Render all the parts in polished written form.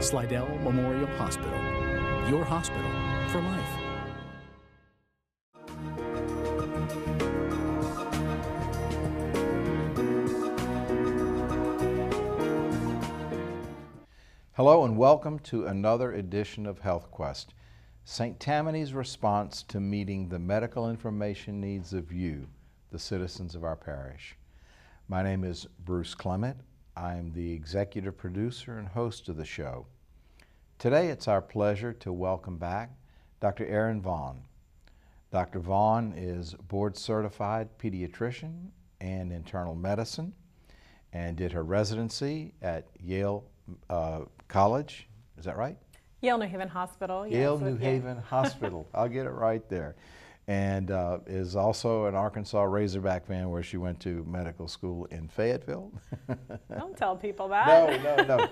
Slidell Memorial Hospital. Your hospital for life. Hello and welcome to another edition of Health Quest, St. Tammany's response to meeting the medical information needs of you, the citizens of our parish. My name is Bruce Clement. I'm the executive producer and host of the show. Today it's our pleasure to welcome back Dr. Erin Vaughn. Dr. Vaughn is board certified pediatrician and internal medicine and did her residency at Yale College, is that right? Yale New Haven Hospital. Yes, Yale New Haven Hospital, I'll get it right there. And is also an Arkansas Razorback fan where she went to medical school in Fayetteville. Don't tell people that. No.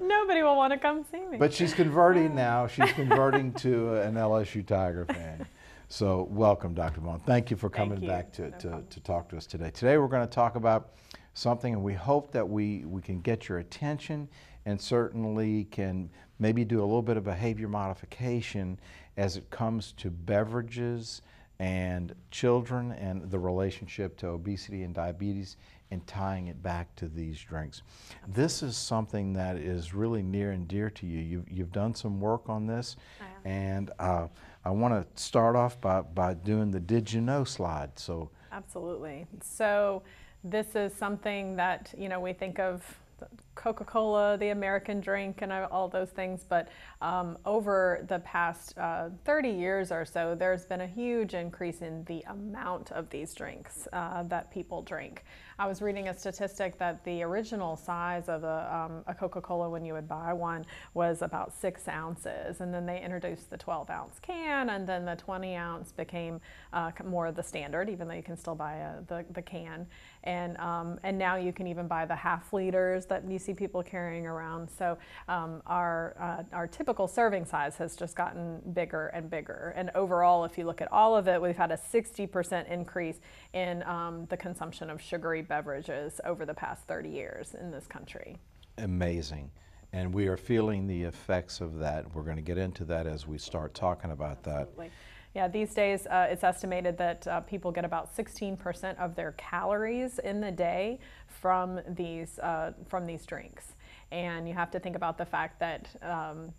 Nobody will want to come see me. But she's converting now. She's converting to an LSU Tiger fan. So welcome, Dr. Vaughn. Thank you for coming back to talk to us today. Today we're going to talk about something, and we hope that we can get your attention and certainly can maybe do a little bit of behavior modification as it comes to beverages and children and the relationship to obesity and diabetes and tying it back to these drinks. This is something that is really near and dear to you. You've done some work on this, and I want to start off by doing the did you know slide. So absolutely. So this is something that, you know, we think of Coca-Cola, the American drink, and all those things, but over the past 30 years or so, there's been a huge increase in the amount of these drinks that people drink. I was reading a statistic that the original size of a Coca-Cola when you would buy one was about 6 ounces, and then they introduced the 12-ounce can, and then the 20-ounce became more of the standard, even though you can still buy the can. And now you can even buy the half liters that you see people carrying around. So our typical serving size has just gotten bigger and bigger. And overall, if you look at all of it, we've had a 60% increase in the consumption of sugary beverages over the past 30 years in this country. Amazing. And we are feeling the effects of that. We're going to get into that as we start talking about Absolutely. Yeah, these days it's estimated that people get about 16% of their calories in the day from these drinks. And you have to think about the fact that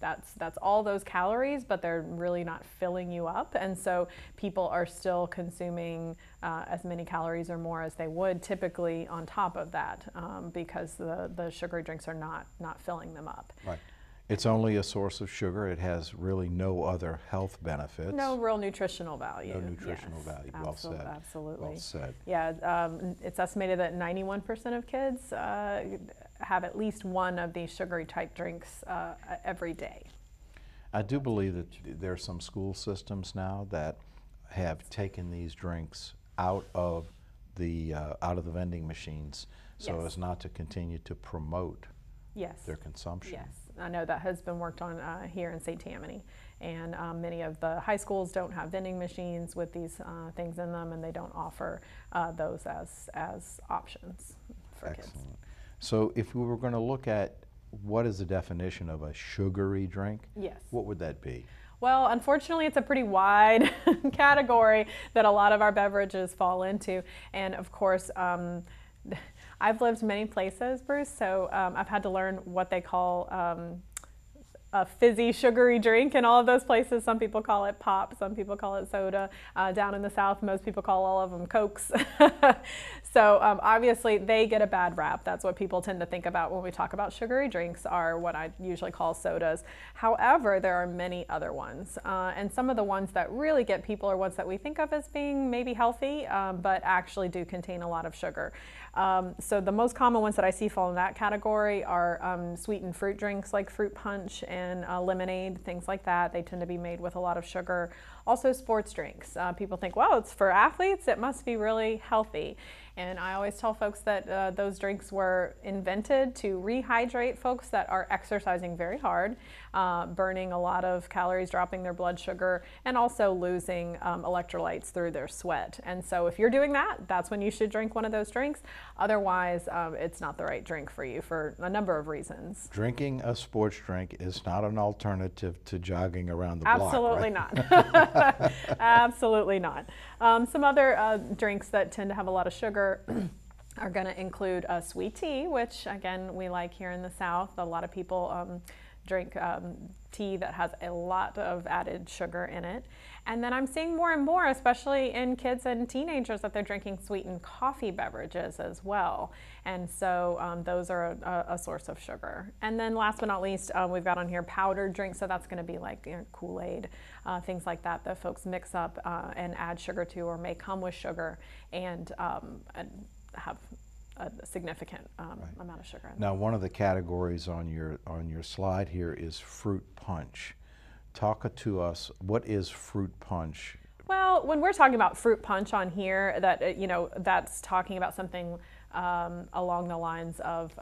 that's all those calories, but they're really not filling you up. And so people are still consuming as many calories or more as they would typically on top of that because the sugary drinks are not filling them up. Right. It's only a source of sugar. It has really no other health benefits. No real nutritional value. No nutritional value. Well said. Absolutely. Well said. Yeah, it's estimated that 91% of kids have at least one of these sugary type drinks every day. I do believe that there are some school systems now that have taken these drinks out of the vending machines so as not to continue to promote their consumption. Yes. I know that has been worked on here in St. Tammany, and many of the high schools don't have vending machines with these things in them, and they don't offer those as options for kids. Excellent. So if we were going to look at what is the definition of a sugary drink, what would that be? Well, unfortunately, it's a pretty wide category that a lot of our beverages fall into, and of course, I've lived many places, Bruce, so I've had to learn what they call a fizzy, sugary drink in all of those places. Some people call it pop, some people call it soda. Down in the South, most people call all of them Cokes. So obviously they get a bad rap. That's what people tend to think about when we talk about sugary drinks, are what I usually call sodas. However, there are many other ones. And some of the ones that really get people are ones that we think of as being maybe healthy, but actually do contain a lot of sugar. So the most common ones that I see fall in that category are sweetened fruit drinks like fruit punch and lemonade, things like that. They tend to be made with a lot of sugar. Also sports drinks. People think, well, it's for athletes, it must be really healthy. And I always tell folks that those drinks were invented to rehydrate folks that are exercising very hard, burning a lot of calories, dropping their blood sugar, and also losing electrolytes through their sweat. And so if you're doing that, that's when you should drink one of those drinks. Otherwise, it's not the right drink for you for a number of reasons. Drinking a sports drink is not an alternative to jogging around the block, Absolutely right? not. Absolutely not. Some other drinks that tend to have a lot of sugar are going to include sweet tea, which again we like here in the South. A lot of people drink tea that has a lot of added sugar in it. And then I'm seeing more and more, especially in kids and teenagers, that they're drinking sweetened coffee beverages as well. And so those are a source of sugar. And then last but not least, we've got on here powdered drinks. So that's going to be like Kool-Aid, things like that that folks mix up and add sugar to, or may come with sugar and have a significant amount of sugar in them. Now, one of the categories on your slide here is fruit punch. Talk to us. What is fruit punch? Well, when we're talking about fruit punch on here, that that's talking about something along the lines of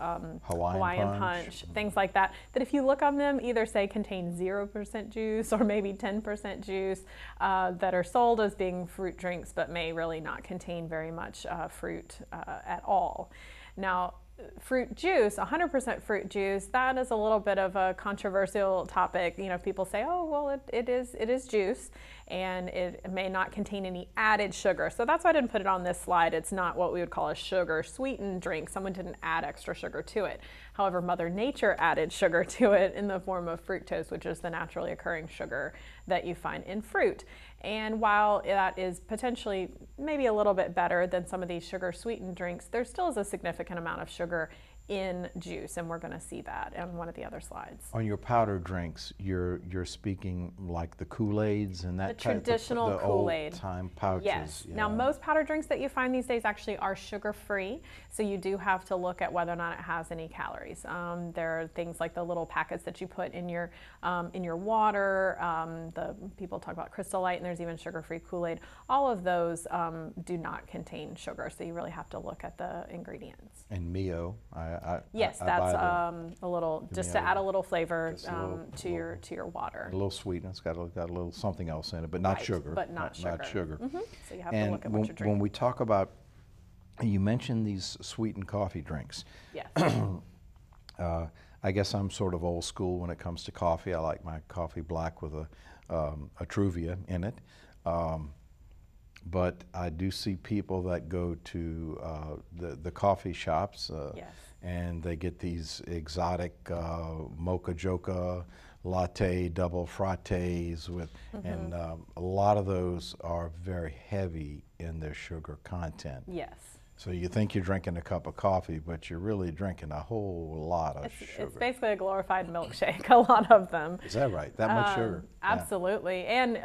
Hawaiian punch, things like that. That if you look on them, either say contain 0% juice or maybe 10% juice, that are sold as being fruit drinks, but may really not contain very much fruit at all. Now, fruit juice, 100% fruit juice, that is a little bit of a controversial topic. People say, oh, well, it is juice, and it may not contain any added sugar. So that's why I didn't put it on this slide. It's not what we would call a sugar sweetened drink. Someone didn't add extra sugar to it. However, Mother Nature added sugar to it in the form of fructose, which is the naturally occurring sugar that you find in fruit. And while that is potentially maybe a little bit better than some of these sugar sweetened drinks, there still is a significant amount of sugar in juice, and we're going to see that on one of the other slides. On your powder drinks, you're speaking like the Kool-Aids and that the type traditional of the Kool-Aid. old-time pouches. Yes. Yeah. Now, most powder drinks that you find these days actually are sugar-free, so you do have to look at whether or not it has any calories. There are things like the little packets that you put in your water. The people talk about Crystal Light, and there's even sugar-free Kool-Aid. All of those do not contain sugar, so you really have to look at the ingredients. And Mio, yes, that's a little, just to add a little flavor to your water. A little sweetness, got a little something else in it, but not Right, sugar. but not sugar. Not sugar. Mm-hmm. So you have to look at what you're drinking. When we talk about, you mentioned these sweetened coffee drinks. Yes. I guess I'm sort of old school when it comes to coffee. I like my coffee black with a Truvia in it. But I do see people that go to the coffee shops Yes. and they get these exotic mocha joca latte double frattes with, and a lot of those are very heavy in their sugar content. Yes. So you think you're drinking a cup of coffee, but you're really drinking a whole lot of sugar. It's basically a glorified milkshake, a lot of them. Is that right? That much sugar? Absolutely. And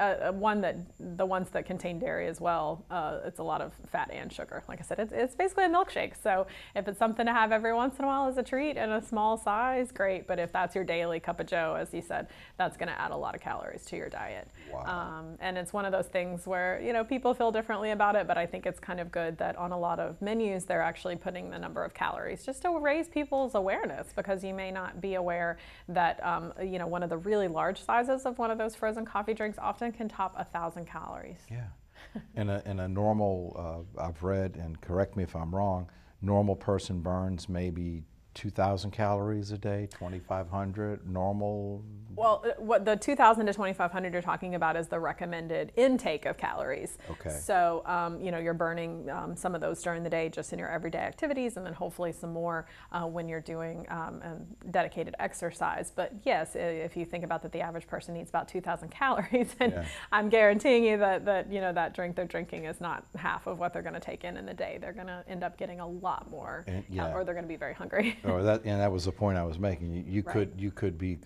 the ones that contain dairy as well, it's a lot of fat and sugar. Like I said, it's basically a milkshake. So if it's something to have every once in a while as a treat in a small size, great. But if that's your daily cup of joe, as you said, that's going to add a lot of calories to your diet. Wow. And it's one of those things where, people feel differently about it, but I think it's kind of good that on a lot of menus, they're actually putting the number of calories just to raise people's awareness, because you may not be aware that, one of the really large sizes of one of those frozen coffee drinks often can top 1,000 calories. Yeah. In a normal, I've read, and correct me if I'm wrong, normal person burns maybe 2,000 calories a day, 2,500, normal? Well, what the 2,000 to 2,500 you're talking about is the recommended intake of calories. Okay. So, you're burning some of those during the day just in your everyday activities, and then hopefully some more when you're doing dedicated exercise. But yes, if you think about that, the average person needs about 2,000 calories, and Yeah. I'm guaranteeing you that that drink they're drinking is not half of what they're going to take in the day. They're going to end up getting a lot more, or they're going to be very hungry. Oh, that was the point I was making. You could be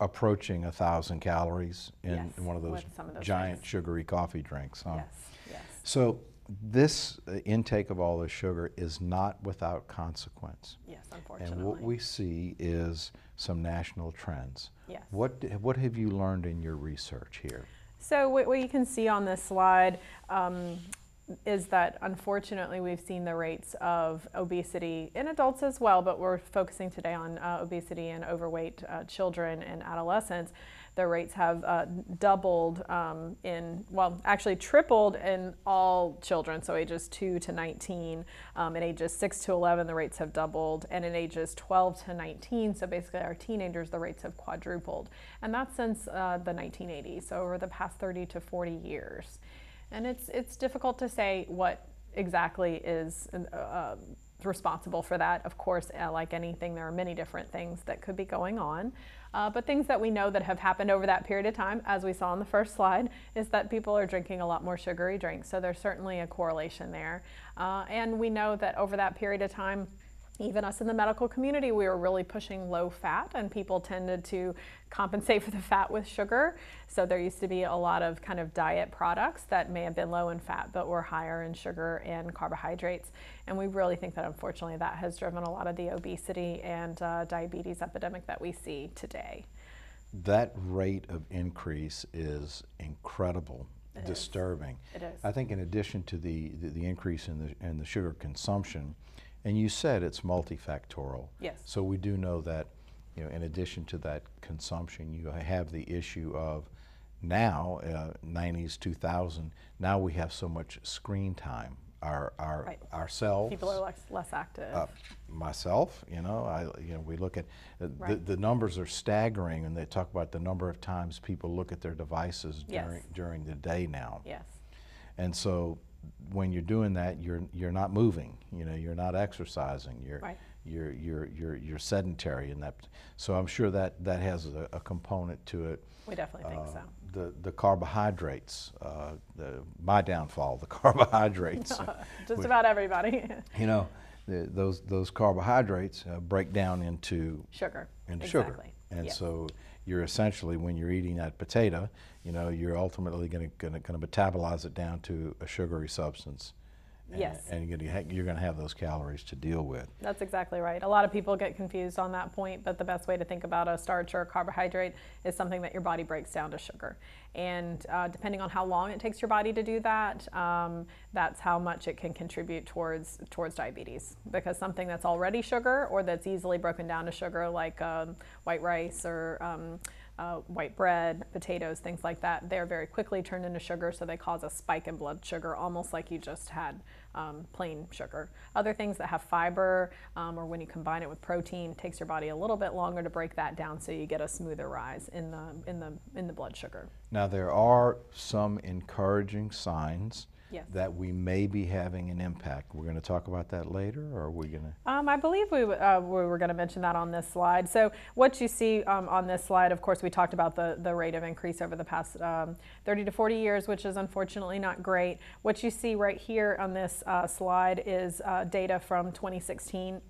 approaching 1,000 calories in one of those giant sugary coffee drinks. Huh? Yes, yes. So this intake of all this sugar is not without consequence. Yes, unfortunately. And what we see is some national trends. Yes. What have you learned in your research here? So what you can see on this slide is that unfortunately we've seen the rates of obesity in adults as well, but we're focusing today on obesity in overweight children and adolescents. The rates have doubled actually tripled in all children, so ages 2 to 19. In ages 6 to 11, the rates have doubled, and in ages 12 to 19, so basically our teenagers, the rates have quadrupled. And that's since the 1980s, so over the past 30 to 40 years. And it's difficult to say what exactly is responsible for that. Of course, like anything, there are many different things that could be going on. But things that we know that have happened over that period of time, as we saw on the first slide, is that people are drinking a lot more sugary drinks. So there's certainly a correlation there. And we know that over that period of time, even us in the medical community, we were really pushing low fat, and people tended to compensate for the fat with sugar. So there used to be a lot of kind of diet products that may have been low in fat but were higher in sugar and carbohydrates. And we really think that unfortunately that has driven a lot of the obesity and diabetes epidemic that we see today. That rate of increase is incredible, disturbing. It is. I think in addition to the increase in the sugar consumption, and you said it's multifactorial. Yes. So we do know that, in addition to that consumption, you have the issue of now, 90s, 2000, now we have so much screen time. Right. Ourselves. People are less active. Myself, we look at, Right. the numbers are staggering, and they talk about the number of times people look at their devices Yes. during the day now. Yes. And so when you're doing that, you're not moving. You're not exercising. Right. You're sedentary in that. So I'm sure that has a component to it. We definitely think so. The carbohydrates, my downfall, the carbohydrates. Just about everybody. Those carbohydrates break down into Sugar. Into Exactly. sugar, and Yes. so you're essentially, when you're eating that potato, you're ultimately going to metabolize it down to a sugary substance. Yes. And you're going to have those calories to deal with. That's exactly right. A lot of people get confused on that point, but the best way to think about a starch or a carbohydrate is something that your body breaks down to sugar. And depending on how long it takes your body to do that, that's how much it can contribute towards diabetes. Because something that's already sugar or that's easily broken down to sugar, like white rice or white bread, potatoes, things like that, they're very quickly turned into sugar, so they cause a spike in blood sugar, almost like you just had plain sugar. Other things that have fiber, or when you combine it with protein, takes your body a little bit longer to break that down, so you get a smoother rise in the blood sugar. Now there are some encouraging signs. Yes. That we may be having an impact. We're going to talk about that later, or are we going to? I believe we were going to mention that on this slide. So what you see on this slide, of course, we talked about the rate of increase over the past 30 to 40 years, which is unfortunately not great. What you see right here on this slide is data from 2016.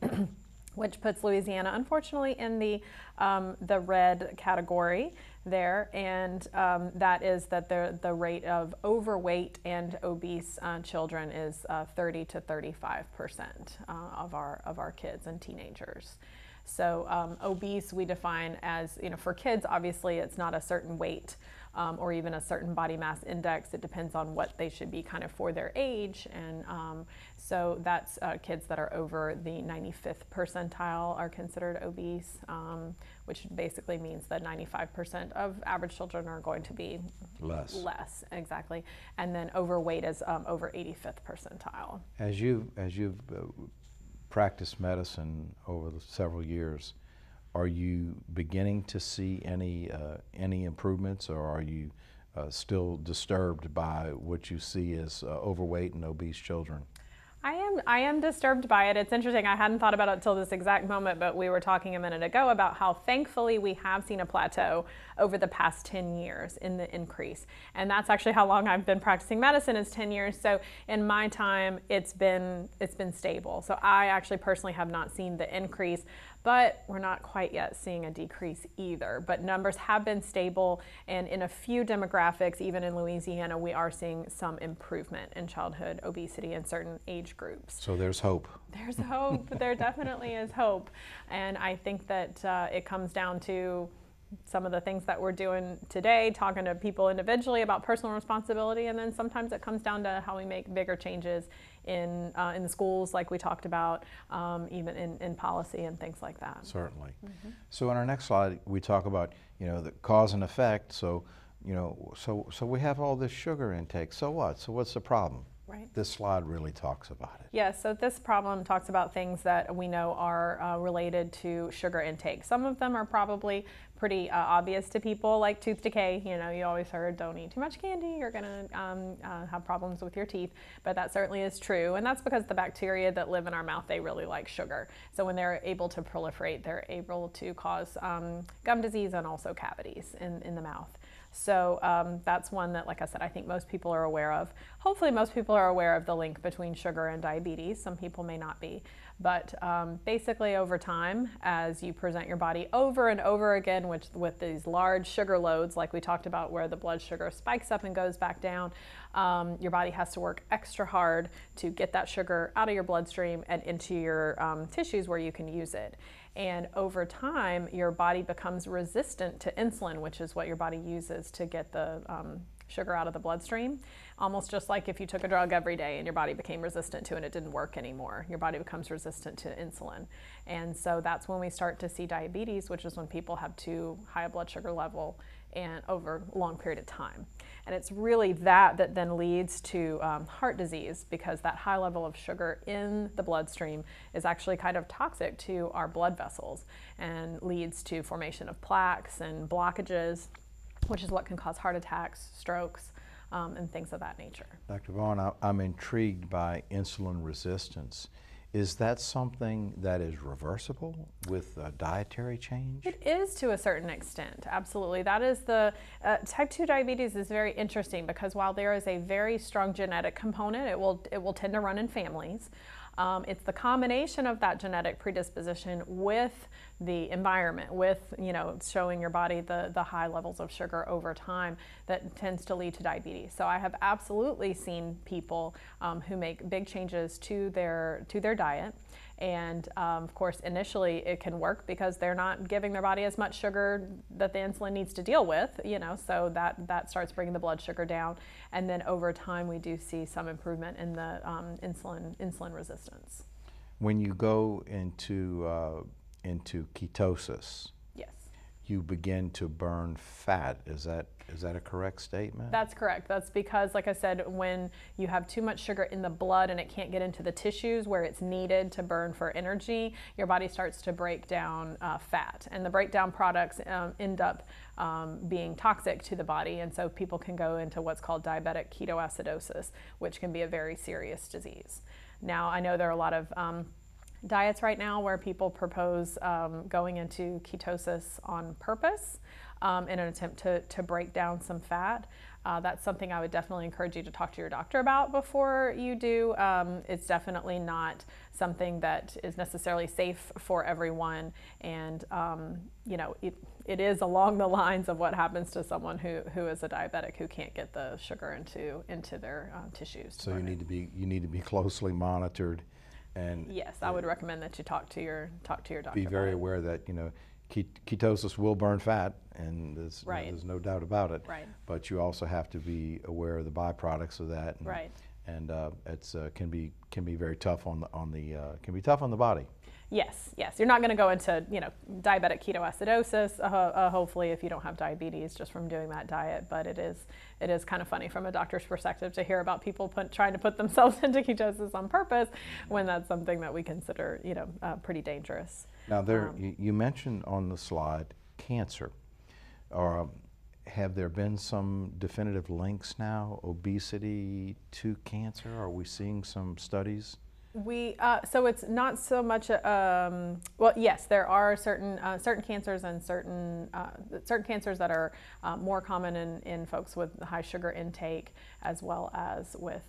Which puts Louisiana, unfortunately, in the red category there, and that is that the rate of overweight and obese children is 30 to 35% of our kids and teenagers. So obese we define as, for kids, obviously it's not a certain weight or even a certain body mass index. It depends on what they should be kind of for their age. And so that's kids that are over the 95th percentile are considered obese, which basically means that 95% of average children are going to be less, exactly. And then overweight is over 85th percentile. As you've practiced medicine over the several years, are you beginning to see any improvements, or are you still disturbed by what you see as overweight and obese children? I am disturbed by it. It's interesting. I hadn't thought about it until this exact moment, but we were talking a minute ago about how thankfully we have seen a plateau over the past 10 years in the increase. And that's actually how long I've been practicing medicine, is 10 years. So in my time, it's been stable. So I actually personally have not seen the increase, but we're not quite yet seeing a decrease either. But numbers have been stable, and in a few demographics, even in Louisiana, we are seeing some improvement in childhood obesity in certain age groups. So there's hope. There's hope. There definitely is hope. And I think that it comes down to some of the things that we're doing today, talking to people individually about personal responsibility, and then sometimes it comes down to how we make bigger changes in the schools, like we talked about, even in policy and things like that. Certainly. So in our next slide, we talk about, the cause and effect. So, so we have all this sugar intake. So what? So what's the problem? Right. This slide really talks about it. Yeah, so this problem talks about things that we know are related to sugar intake. Some of them are probably pretty obvious to people, like tooth decay. You always heard, don't eat too much candy, you're gonna have problems with your teeth, but that certainly is true, and that's because the bacteria that live in our mouth, they really like sugar. So when they're able to proliferate, they're able to cause gum disease and also cavities in the mouth. So that's one that, like I said, I think most people are aware of. Hopefully most people are aware of the link between sugar and diabetes. Some people may not be. But basically over time, as you present your body over and over again with these large sugar loads, like we talked about, where the blood sugar spikes up and goes back down, your body has to work extra hard to get that sugar out of your bloodstream and into your tissues where you can use it. And over time, your body becomes resistant to insulin, which is what your body uses to get the sugar out of the bloodstream. Almost just like if you took a drug every day and your body became resistant to it and it didn't work anymore. Your body becomes resistant to insulin. And so that's when we start to see diabetes, which is when people have too high a blood sugar level and over a long period of time. And it's really that then leads to heart disease, because that high level of sugar in the bloodstream is actually kind of toxic to our blood vessels and leads to formation of plaques and blockages, which is what can cause heart attacks, strokes, and things of that nature. Dr. Vaughn, I'm intrigued by insulin resistance. Is that something that is reversible with dietary change? It is, to a certain extent, absolutely. That is the, type 2 diabetes is very interesting, because while there is a very strong genetic component, it will tend to run in families. It's the combination of that genetic predisposition with the environment, with showing your body the high levels of sugar over time, that tends to lead to diabetes. So I have absolutely seen people who make big changes to their diet. And of course, initially it can work because they're not giving their body as much sugar that the insulin needs to deal with, so that starts bringing the blood sugar down. And then over time, we do see some improvement in the insulin resistance. When you go into ketosis, yes, you begin to burn fat. Is that a correct statement? That's correct. That's because, like I said, when you have too much sugar in the blood and it can't get into the tissues where it's needed to burn for energy, your body starts to break down fat. And the breakdown products end up being toxic to the body. And so people can go into what's called diabetic ketoacidosis, which can be a very serious disease. Now, I know there are a lot of diets right now where people propose going into ketosis on purpose in an attempt to break down some fat. That's something I would definitely encourage you to talk to your doctor about before you do. It's definitely not something that is necessarily safe for everyone, and it is along the lines of what happens to someone who is a diabetic who can't get the sugar into their tissues. So you need to be closely monitored. And yes, I would recommend that you talk to your doctor. Be very aware that ketosis will burn fat, and there's, right. There's no doubt about it. Right. But you also have to be aware of the byproducts of that. And, right. And it's can be very tough on the body. Yes, yes. You're not going to go into diabetic ketoacidosis, hopefully, if you don't have diabetes just from doing that diet. But it is kind of funny from a doctor's perspective to hear about people trying to put themselves into ketosis on purpose, when that's something that we consider pretty dangerous. Now you mentioned on the slide cancer. Have there been some definitive links now, obesity to cancer? Are we seeing some studies? So it's not so much. Well, yes, there are certain cancers and certain cancers that are more common in folks with high sugar intake, as well as with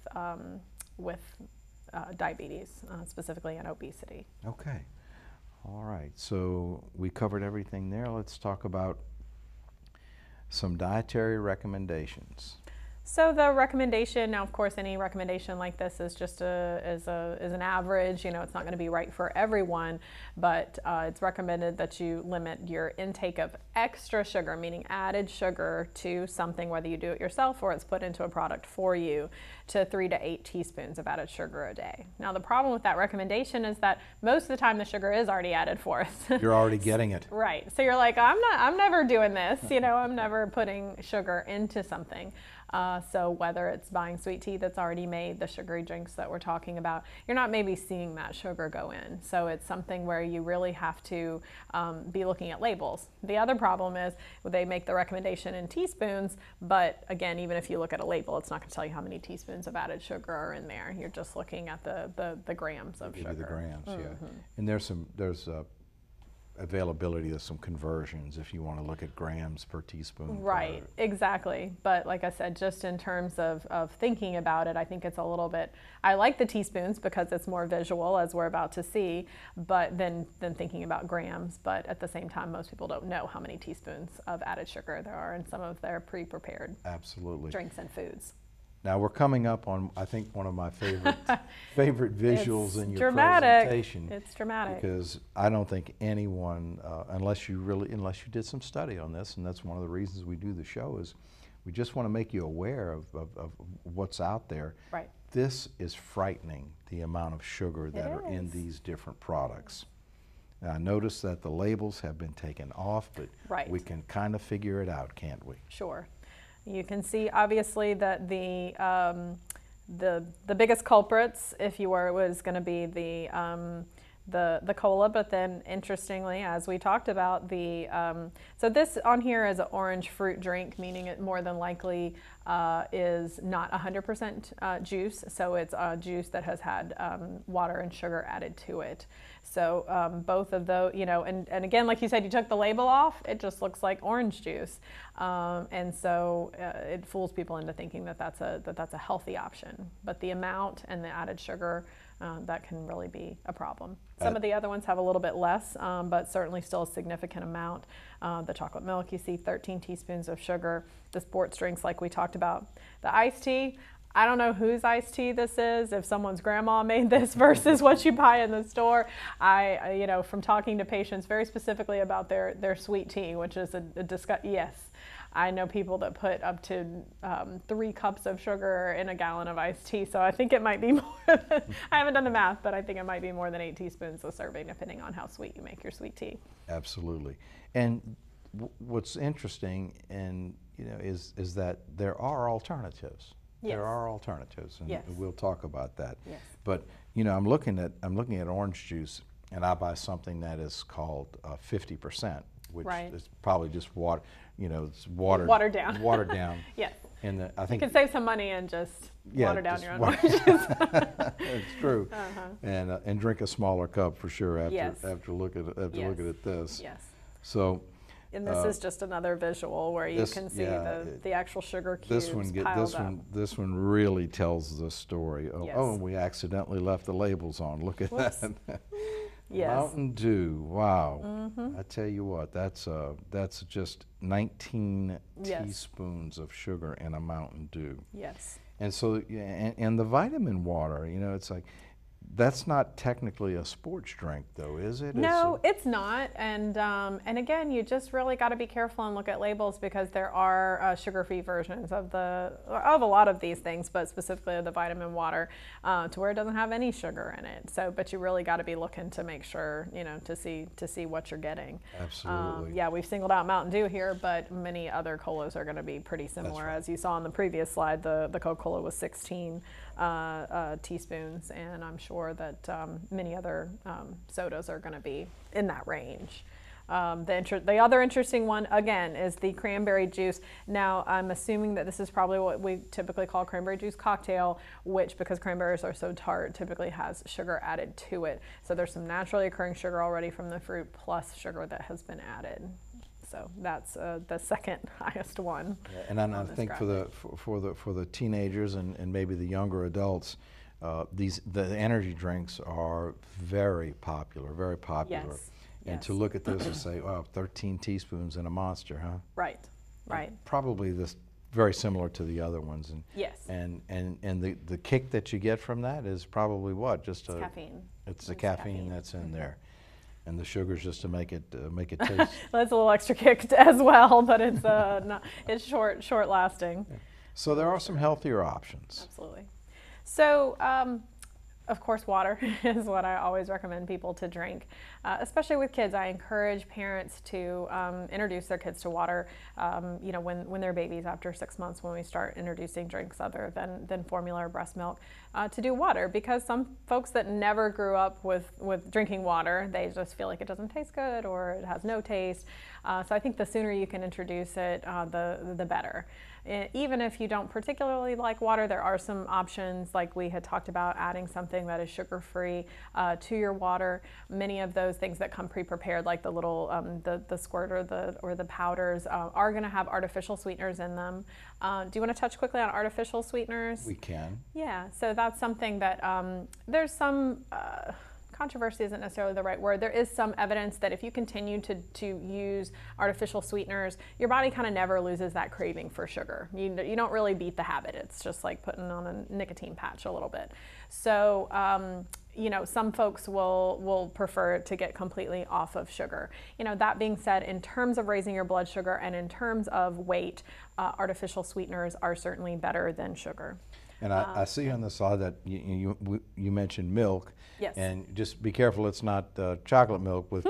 diabetes, specifically, and obesity. Okay, all right. So we covered everything there. Let's talk about some dietary recommendations. So the recommendation, now of course any recommendation like this is just is an average, you know, it's not going to be right for everyone, but it's recommended that you limit your intake of extra sugar, meaning added sugar to something, whether you do it yourself or it's put into a product for you, to 3 to 8 teaspoons of added sugar a day. Now the problem with that recommendation is that most of the time the sugar is already added for us. You're already getting it. Right. So you're like, I'm never doing this, you know, I'm never putting sugar into something. So whether it's buying sweet tea that's already made, the sugary drinks that we're talking about, you're not maybe seeing that sugar go in. So it's something where you really have to be looking at labels. The other problem is they make the recommendation in teaspoons, but again, even if you look at a label, it's not going to tell you how many teaspoons of added sugar are in there. You're just looking at the grams of sugar. The grams, yeah. And there's availability of some conversions if you want to look at grams per teaspoon. Right, exactly. But like I said, just in terms of thinking about it, I think it's a little bit, I like the teaspoons because it's more visual, as we're about to see, but then thinking about grams. But at the same time, most people don't know how many teaspoons of added sugar there are in some of their pre-prepared drinks and foods. Now we're coming up on, I think, one of my favorite visuals in your presentation. It's dramatic. Because I don't think anyone, unless you did some study on this, and that's one of the reasons we do the show, is we just want to make you aware of what's out there. Right. This is frightening, the amount of sugar that are in these different products. Now, notice that the labels have been taken off, but we can kind of figure it out, can't we? Sure. You can see obviously that the biggest culprits, if you were, was going to be the cola, but then interestingly, as we talked about, so this on here is an orange fruit drink, meaning it more than likely is not 100% juice, so it's juice that has had water and sugar added to it. So both of those, you know, and again, like you said, you took the label off, it just looks like orange juice. And so it fools people into thinking that that's a healthy option. But the amount and the added sugar, that can really be a problem. Some of the other ones have a little bit less, but certainly still a significant amount. The chocolate milk, you see 13 teaspoons of sugar. The sports drinks, like we talked about. The iced tea, I don't know whose iced tea this is, if someone's grandma made this versus what you buy in the store. You know, from talking to patients very specifically about their sweet tea, which is yes. I know people that put up to 3 cups of sugar in a gallon of iced tea, so I think it might be more than, I haven't done the math, but I think it might be more than 8 teaspoons a serving, depending on how sweet you make your sweet tea. Absolutely. And what's interesting, and you know, is that there are alternatives. Yes. There are alternatives, and yes. we'll talk about that. Yes. But you know, I'm looking at orange juice, and I buy something that is called 50%, which is probably just water. You know, it's watered down. Watered down. Yes. And I think you can save some money and just water down your own orange juice. It's true. And drink a smaller cup for sure after looking at this. Yes. So. And this is just another visual where you can see the actual sugar cubes piled up. This one really tells the story. Oh, yes. Oh, and we accidentally left the labels on. Look at that. Yes. Mountain Dew. Wow. I tell you what, that's just 19 teaspoons of in a Mountain Dew. Yes. And so, and the vitamin water, you know, it's like, that's not technically a sports drink, though, is it? No, it's not. And again, you just really got to be careful and look at labels, because there are sugar-free versions of a lot of these things, but specifically of the vitamin water, to where it doesn't have any sugar in it. So, but you really got to be looking to make sure, you know, to see what you're getting. Absolutely. Yeah, we've singled out Mountain Dew here, but many other colas are going to be pretty similar. Right. As you saw on the previous slide, the Coca-Cola was 16 teaspoons, and I'm sure that many other sodas are going to be in that range. The other interesting one, again, is the cranberry juice. Now, I'm assuming that this is probably what we typically call cranberry juice cocktail, which, because cranberries are so tart, typically has sugar added to it. So there's some naturally occurring sugar already from the fruit, plus sugar that has been added. So that's the second highest one. Yeah, and I think for the teenagers and maybe the younger adults, the energy drinks are very popular, very popular. Yes. And to look at this and say, wow, 13 teaspoons in a Monster, huh? Right, right. Probably very similar to the other ones. And Yes. And the kick that you get from that is probably what? Just It's caffeine. It's the caffeine that's in there. And the sugar's just to make it taste. Well, it's a little extra kick as well, but it's it's short lasting. Yeah. So there are some healthier options. Absolutely. So, of course, water is what I always recommend people to drink, especially with kids. I encourage parents to introduce their kids to water, you know, when they're babies, after 6 months, when we start introducing drinks other than formula or breast milk, to do water, because some folks that never grew up with drinking water, they just feel like it doesn't taste good or it has no taste. So I think the sooner you can introduce it, the better. Even if you don't particularly like water, there are some options, like we had talked about, adding something that is sugar-free to your water. Many of those things that come pre-prepared, like the little the squirt or the powders, are going to have artificial sweeteners in them. Do you want to touch quickly on artificial sweeteners? We can. Yeah, so that's something that there's some controversy isn't necessarily the right word. There is some evidence that if you continue to use artificial sweeteners, your body kind of never loses that craving for sugar. You don't really beat the habit. It's just like putting on a nicotine patch a little bit. So, you know, some folks will prefer to get completely off of sugar. You know, that being said, in terms of raising your blood sugar and in terms of weight, artificial sweeteners are certainly better than sugar. And I see on the slide that you mentioned milk. Yes. And just be careful it's not chocolate milk with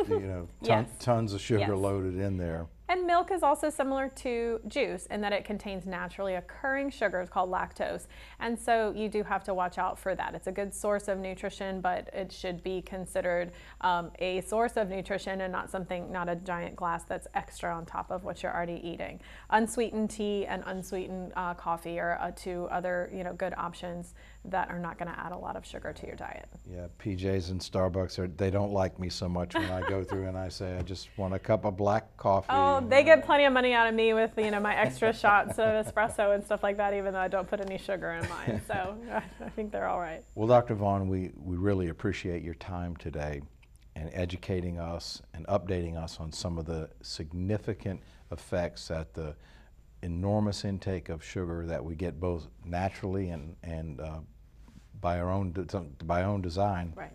Yes. tons of sugar Yes. loaded in there. And milk is also similar to juice in that it contains naturally occurring sugars called lactose. And so you do have to watch out for that. It's a good source of nutrition, but it should be considered a source of nutrition and not a giant glass that's extra on top of what you're already eating. Unsweetened tea and unsweetened coffee are two other good options that are not going to add a lot of sugar to your diet. Yeah, PJ's and Starbucks, they don't like me so much when I go through and I say I just want a cup of black coffee. Oh, they get plenty of money out of me with my extra shots of espresso and stuff like that, even though I don't put any sugar in mine. So I think they're all right. Well, Dr. Vaughn, we really appreciate your time today and educating us and updating us on some of the significant effects that the enormous intake of sugar that we get both naturally and by our own design Right.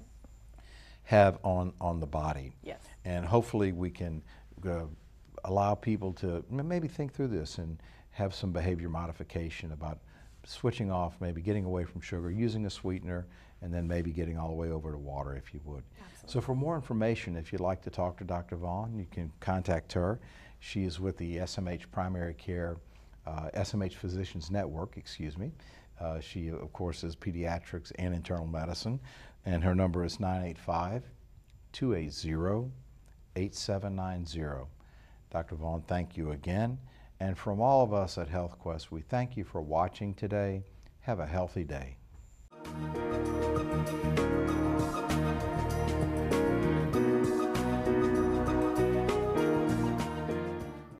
have on the body. Yes. And hopefully we can allow people to maybe think through this and have some behavior modification about switching off, maybe getting away from sugar, using a sweetener, and then maybe getting all the way over to water if you would. Absolutely. So for more information, if you'd like to talk to Dr. Vaughn, you can contact her. She is with the SMH Primary Care, SMH Physicians Network, excuse me. She, of course, is pediatrics and internal medicine, and her number is 985-280-8790. Dr. Vaughn, thank you again. And from all of us at Health Quest, we thank you for watching today. Have a healthy day.